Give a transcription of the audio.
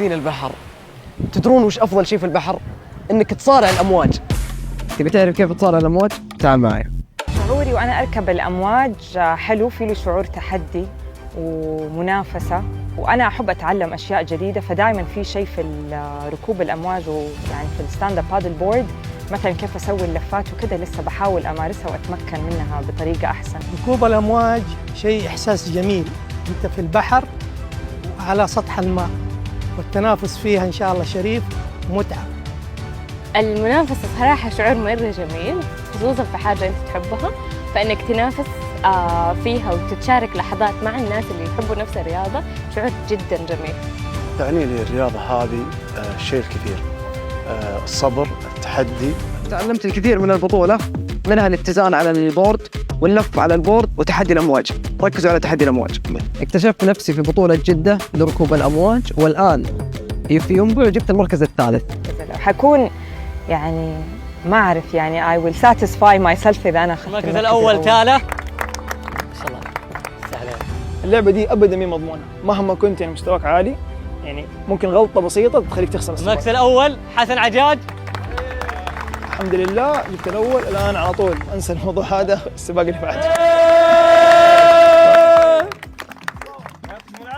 حاجزين البحر. تدرون وش أفضل شيء في البحر؟ إنك تصارع الأمواج. تبي تعرف كيف تصارع الأمواج؟ تعال معي. شعوري وأنا أركب الأمواج حلو، في له شعور تحدي ومنافسة، وأنا أحب أتعلم أشياء جديدة، فدائما في شيء في ركوب الأمواج ويعني في الستاند اب بادل بورد مثلا كيف أسوي اللفات وكذا لسه بحاول أمارسها وأتمكن منها بطريقة أحسن. ركوب الأمواج شيء إحساس جميل، أنت في البحر وعلى سطح الماء، والتنافس فيها إن شاء الله شريف ومتعة. المنافسة صراحة شعور مرة جميل، خصوصاً في حاجة أنت تحبها، فإنك تنافس فيها وتتشارك لحظات مع الناس اللي يحبوا نفس الرياضة شعور جداً جميل. تعني لي الرياضة هذه الشيء الكثير، الصبر، التحدي. تعلمت الكثير من البطولة، منها الاتزان على البورد واللف على البورد وتحدي الأمواج. ركزوا على تحدي الأمواج. اكتشفت نفسي في بطولة جدة لركوب الأمواج، والآن في ينبع جبت المركز الثالث. حكون يعني ما أعرف يعني I will satisfy myself إذا أنا أخذت المركز الأول ثالث. اللعبة دي أبدا مي مضمونة، مهما كنت يعني مستواك عالي، يعني ممكن غلطة بسيطة تخليك تخسر السباق. المركز الأول حسن عجاج. الحمد لله جبت الأول، الآن على طول أنسى الموضوع هذا، السباق اللي بعده.